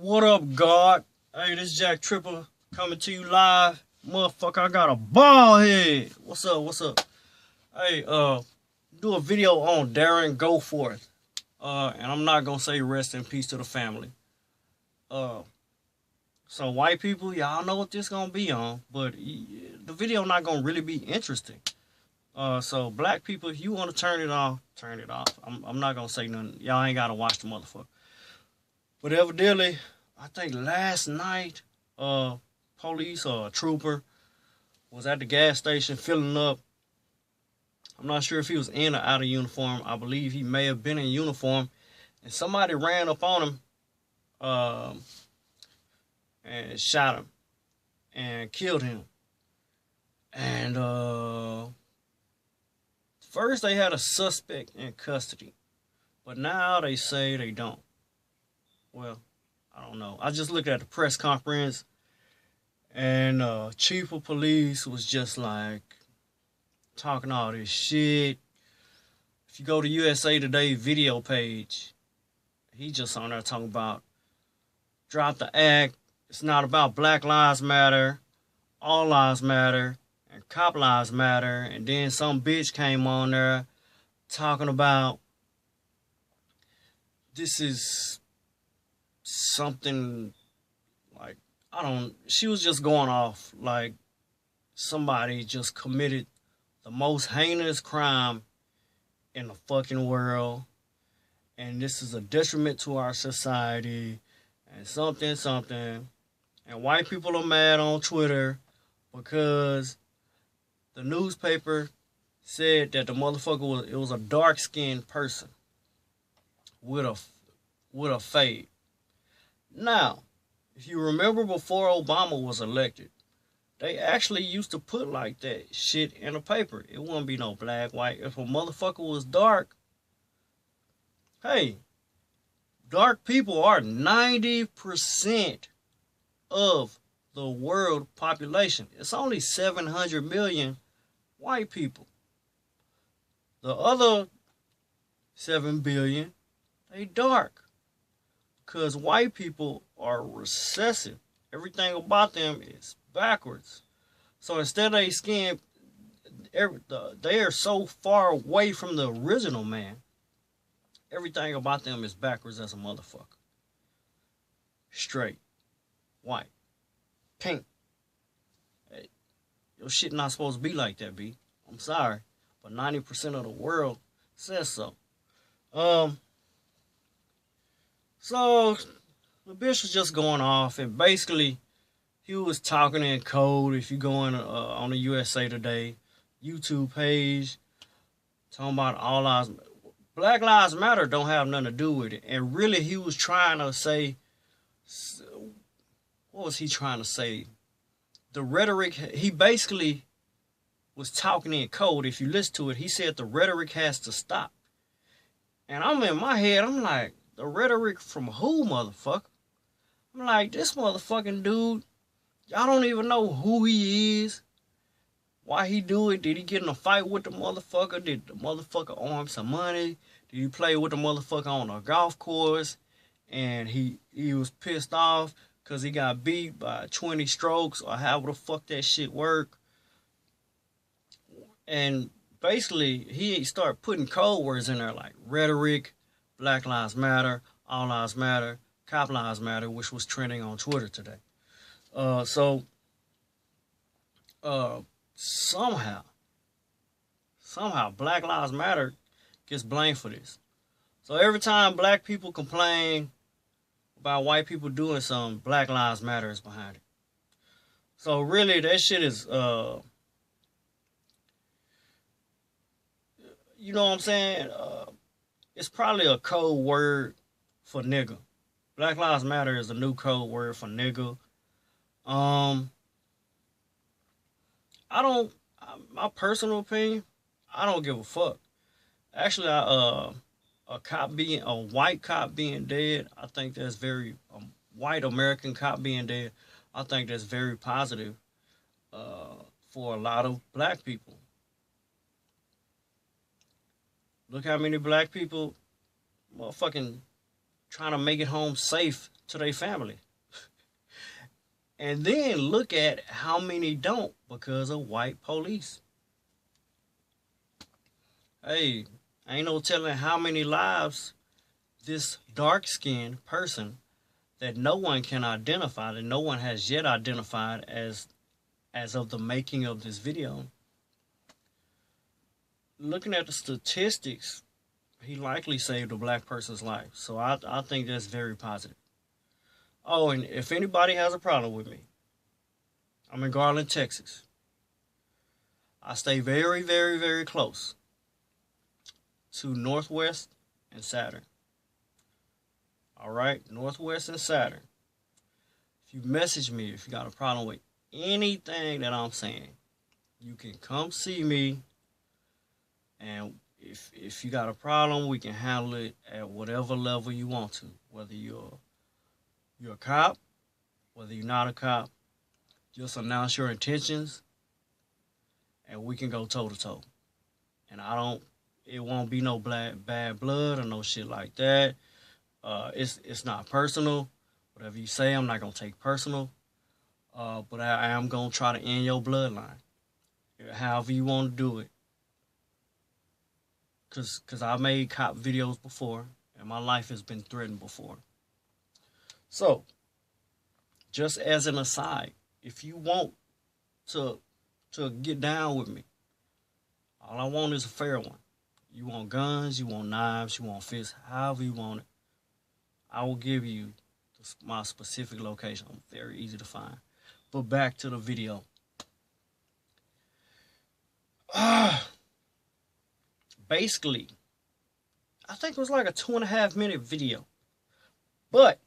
What up, God? Hey, this Jack Tripper coming to you live. Motherfucker, I got a ball head. What's up? What's up? Hey, do a video on Darren GoForth. And I'm not gonna say rest in peace to the family. So white people, y'all know what this gonna be on, but the video not gonna really be interesting. So black people, if you want to turn it off, turn it off. I'm not gonna say nothing. Y'all ain't gotta watch the motherfucker. But evidently, I think last night, police or a trooper was at the gas station filling up. I'm not sure if he was in or out of uniform. I believe he may have been in uniform. And somebody ran up on him and shot him and killed him. And first they had a suspect in custody. But now they say they don't. Well, I don't know. I just looked at the press conference, and chief of police was just like talking all this shit. If you go to USA Today video page, he just on there talking about drop the act. It's not about Black Lives Matter, All Lives Matter, and Cop Lives Matter. And then some bitch came on there talking about this is something like, she was just going off like somebody just committed the most heinous crime in the fucking world, and this is a detriment to our society, and something. And white people are mad on Twitter because the newspaper said that the motherfucker was a dark-skinned person with a fade. Now, if you remember before Obama was elected, they actually used to put like that shit in the paper. It wouldn't be no black, white. If a motherfucker was dark, hey, dark people are 90% of the world population. It's only 700 million white people. The other 7 billion, they dark. Because white people are recessive. Everything about them is backwards. So instead of their skin, they are so far away from the original man. Everything about them is backwards as a motherfucker. Straight. White. Pink. Hey, your shit not supposed to be like that, B. I'm sorry. But 90% of the world says so. So the bitch was just going off, and basically he was talking in code. If you go on the USA Today YouTube page, talking about all lives, Black Lives Matter don't have nothing to do with it. And really, he was trying to say, what was he trying to say? The rhetoric, he basically was talking in code. If you listen to it, he said the rhetoric has to stop. And I'm in my head, I'm like, the rhetoric from who, motherfucker? I'm like, this motherfucking dude, y'all don't even know who he is, why he do it. Did he get in a fight with the motherfucker? Did the motherfucker owe him some money? Did he play with the motherfucker on a golf course and he was pissed off because he got beat by 20 strokes, or however the fuck that shit work? And basically, he started putting code words in there like rhetoric, Black Lives Matter, All Lives Matter, Cop Lives Matter, which was trending on Twitter today. Somehow, Black Lives Matter gets blamed for this. So every time black people complain about white people doing something, Black Lives Matter is behind it. So really, that shit is, you know what I'm saying? It's probably a code word for nigga. Black Lives Matter is a new code word for nigga. My personal opinion, I don't give a fuck. Actually, a white cop being dead, I think that's very, white American cop being dead, I think that's very positive for a lot of black people. Look how many black people motherfucking trying to make it home safe to their family. And then look at how many don't because of white police. Hey, ain't no telling how many lives this dark-skinned person that no one can identify, that no one has yet identified as of the making of this video. Looking at the statistics, he likely saved a black person's life. So I think that's very positive. Oh, and if anybody has a problem with me, I'm in Garland, Texas. I stay very, very, very close to Northwest and Saturn. All right, Northwest and Saturn. If you message me, if you got a problem with anything that I'm saying, you can come see me. And if you got a problem, we can handle it at whatever level you want to. Whether you're a cop, whether you're not a cop, just announce your intentions, and we can go toe to toe. And it won't be no bad blood or no shit like that. It's not personal. Whatever you say, I'm not gonna take personal. But I am gonna try to end your bloodline, however you want to do it. Cause I made cop videos before, and my life has been threatened before. So, just as an aside, if you want to get down with me, all I want is a fair one. You want guns, you want knives, you want fists, however you want it. I will give you my specific location. I'm very easy to find. But back to the video. Basically, I think it was like a 2.5-minute video. But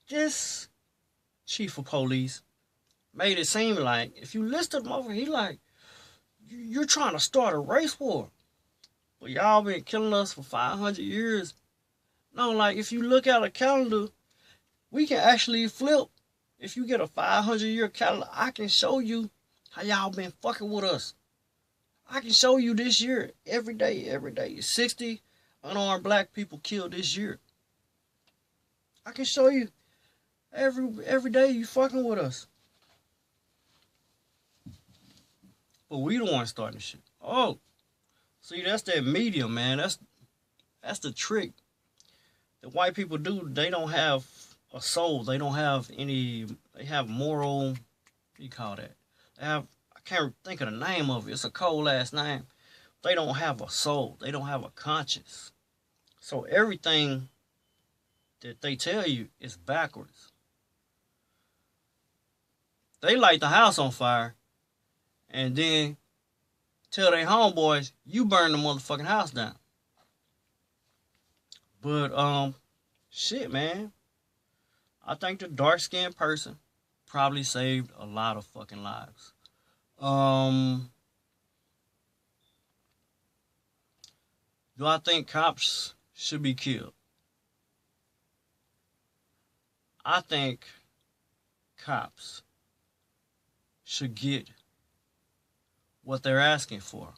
this chief of police made it seem like if you listed him over, he like, you're trying to start a race war. But y'all been killing us for 500 years. No, like if you look at a calendar, we can actually flip. If you get a 500-year calendar, I can show you how y'all been fucking with us. I can show you this year, every day. 60 unarmed black people killed this year. I can show you every day you fucking with us. But we the ones starting shit. Oh, see, that's that media, man. That's the trick. The white people do. They don't have a soul. They don't have any. They have moral. What do you call that? They have. I can't think of the name of it. It's a cold ass name. They don't have a soul. They don't have a conscience. So everything that they tell you is backwards. They light the house on fire and then tell their homeboys, you burn the motherfucking house down. But, shit, man. I think the dark-skinned person probably saved a lot of fucking lives. Do I think cops should be killed? I think cops should get what they're asking for.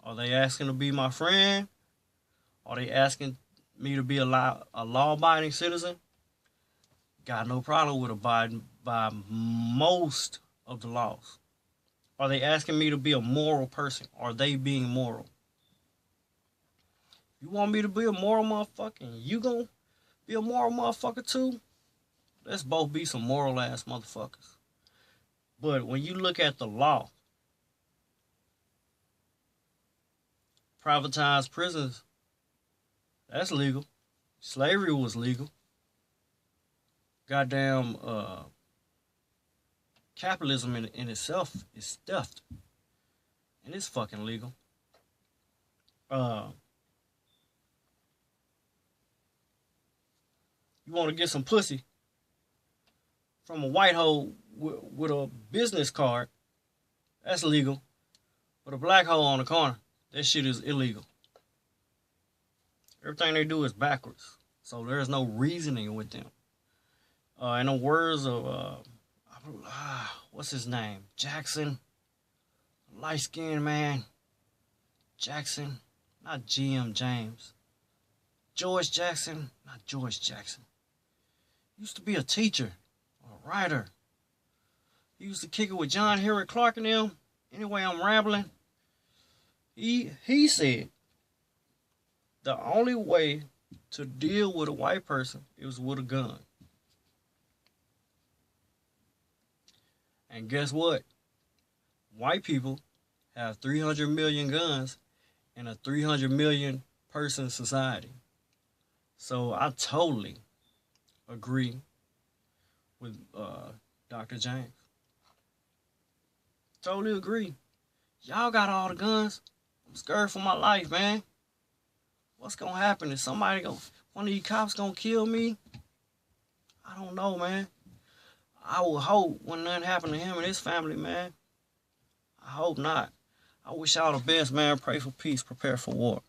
Are they asking to be my friend? Are they asking me to be a law-abiding citizen? Got no problem with abiding by most of the laws. Are they asking me to be a moral person? Are they being moral? You want me to be a moral motherfucker and you gonna be a moral motherfucker too? Let's both be some moral ass motherfuckers. But when you look at the law, privatized prisons, that's legal. Slavery was legal. Goddamn, capitalism in itself is stuffed. And it's fucking legal. You want to get some pussy from a white hoe with a business card, that's legal. But a black hoe on the corner, that shit is illegal. Everything they do is backwards. So there's no reasoning with them. In the words of, what's his name? Jackson. Light-skinned man. Jackson. Not G.M. James. George Jackson, not George Jackson. He used to be a teacher, a writer. He used to kick it with John Henry Clark and them. Anyway, I'm rambling. He said the only way to deal with a white person is with a gun. And guess what? White people have 300 million guns in a 300 million person society. So I totally agree with Dr. James. Totally agree. Y'all got all the guns. I'm scared for my life, man. What's gonna happen? Is one of these cops gonna kill me? I don't know, man. I will hope when nothing happen to him and his family, man. I hope not. I wish y'all the best, man. Pray for peace, prepare for war.